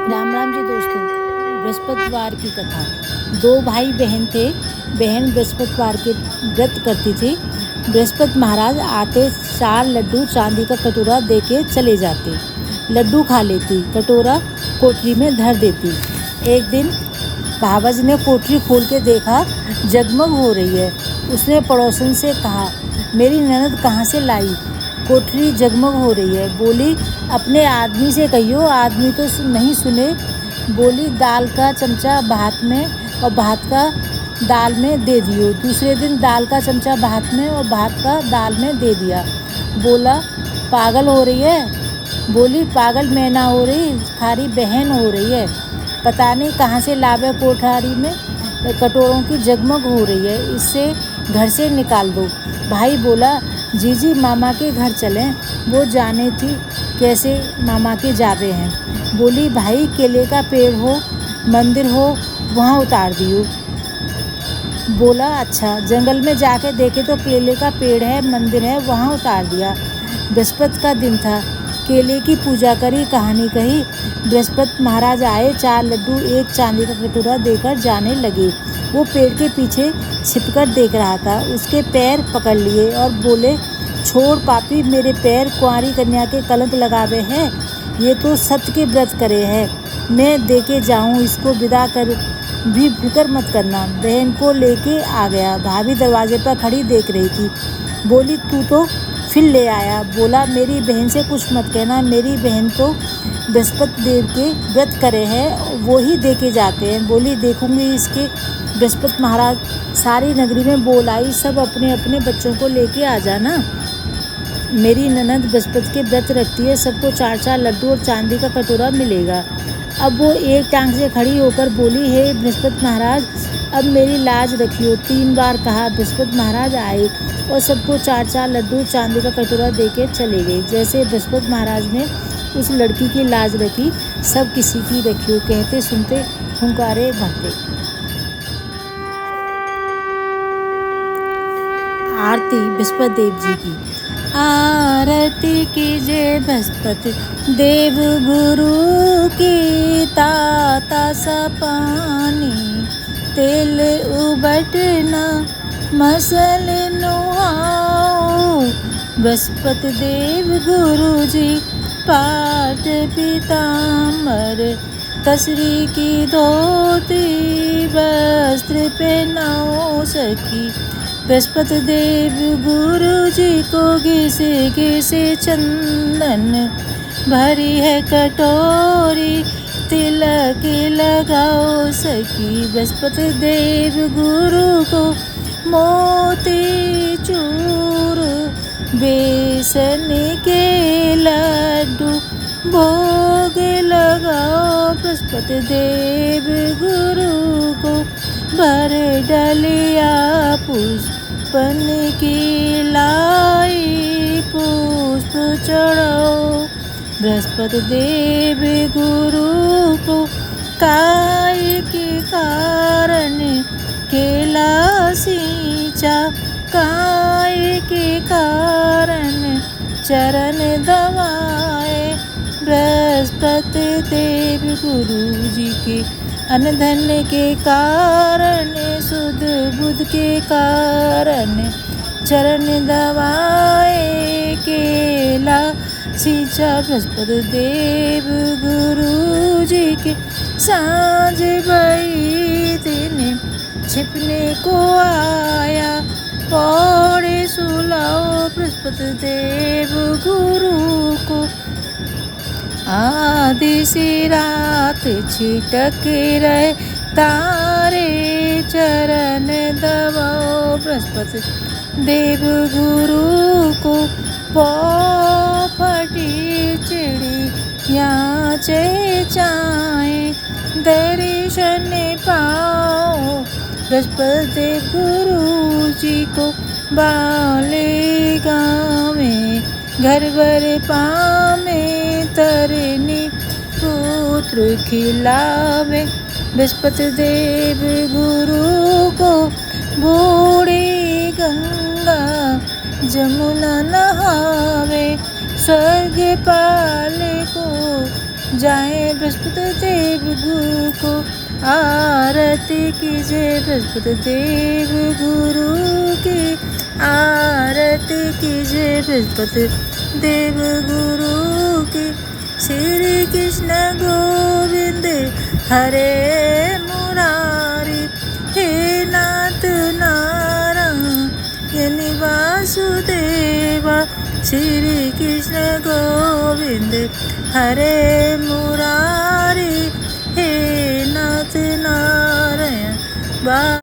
राम राम जी दोस्तों। बृहस्पतिवार की कथा। दो भाई बहन थे। बहन बृहस्पतिवार के व्रत करती थी। बृहस्पति महाराज आते 4 लड्डू चांदी का कटोरा देके चले जाते। लड्डू खा लेती, कटोरा कोठरी में धर देती। एक दिन भावज ने कोठरी खोल के देखा, जगमग हो रही है। उसने पड़ोसन से कहा, मेरी ननद कहाँ से लाई? कोठरी जगमग हो रही है। बोली, अपने आदमी से कहियो। आदमी तो नहीं सुने। बोली, दाल का चमचा भात में और भात का दाल में दे दियो। दूसरे दिन दाल का चमचा भात में और भात का दाल में दे दिया। बोला, पागल हो रही है? बोली, पागल मैं ना हो रही, थारी बहन हो रही है। पता नहीं कहाँ से लावे कोठारी में कटोरों की जगमग हो रही है, इससे घर से निकाल दो। भाई बोला, जीजी मामा के घर चलें। वो जाने थी कैसे मामा के जावे हैं। बोली, भाई केले का पेड़ हो, मंदिर हो, वहाँ उतार दियो। बोला, अच्छा। जंगल में जाके देखे तो केले का पेड़ है, मंदिर है, वहाँ उतार दिया। बृहस्पति का दिन था। केले की पूजा करी, कहानी कही। बृहस्पति महाराज आए, 4 लड्डू एक चांदी का कटोरा देकर जाने लगे। वो पेड़ के पीछे छिपकर देख रहा था। उसके पैर पकड़ लिए और बोले, छोड़ पापी, मेरे पैर कुंवारी कन्या के कलंक लगावे हैं। ये तो सत्य के व्रत करे हैं। मैं देके जाऊं इसको, विदा कर भी फिक्र मत करना। बहन को लेके आ गया। भाभी दरवाजे पर खड़ी देख रही थी। बोली, तू तो फिर ले आया। बोला, मेरी बहन से कुछ मत कहना। मेरी बहन तो बृहस्पति देव के व्रत करे हैं, वो ही दे के जाते हैं। बोली, देखूंगी इसके। बृहस्पति महाराज सारी नगरी में बोल आई, सब अपने अपने बच्चों को लेके आ जाना। मेरी ननद बृहस्पति के व्रत रखती है, सबको 4-4 लड्डू और चांदी का कटोरा मिलेगा। अब वो एक टांग से खड़ी होकर बोली, हे बृहस्पति महाराज, अब मेरी लाज रखियो। 3 बार कहा। बृहस्पति महाराज आए और सबको 4-4 लड्डू चांदी का कटोरा देके चले गए। जैसे बृहस्पति महाराज ने उस लड़की की लाज रखी, सब किसी की रखियो। कहते सुनते हुंकारे भरते। आरती बृहस्पति देव जी की। आरती कीजिए बृहस्पति देव गुरु की। ताता सा पानी तेल उबटना, मसल नुहाओ। बृहस्पति देव गुरु जी पाठ पीताम्बर, तसरी की धोती, वस्त्र पहनाओ सखी। बृहस्पति देव गुरु जी को घिसे घिसे चंदन, भरी है कटोरी, तिलक लगाओ सखी। बृहस्पति देव गुरु को मोती चूर, बेसन के लड्डू भोग लगाओ। बृहस्पति देव गुरु को भर डलिया पुष्पन की लाई, पुष्प चढ़ाओ। बृहस्पति देव गुरु को काय के कारण केला सींचा, काय के कारण चरण दबाए। बृहस्पति देव गुरु जी के अनधन के कारण, सुध बुध के कारण चरण दबाए, केला सींचा। बृहस्पति देव गुरु जी के सांझ भई दिन छिपने को आया, पौड़े सुलाओ। बृहस्पति देव गुरु को आधी सी रात छिटक रहे तारे, चरण दबाओ। बृहस्पति देव गुरु को पौ फटी चिड़िया चेचाए, दर्शन पाओ। बृहस्पति देव गुरु जी को बाले गावे, घर भर पामे, तरनी पुत्र खिलावे। बृहस्पति देव गुरु को बूढ़ी गंगा जमुना नहावे, स्वर्ग पाल को जाए बृहस्पति देव गुरु को आरती कीजिए, बृहस्पति देव गुरु की आरती कीजिए, बृहस्पति देव गुरु की। श्री कृष्ण गोविंद हरे मुरारी, हे नाथ नारायण वासुदेवा। श्री कृष्ण गोविंद हरे मुरारी, हे नाथ नारायण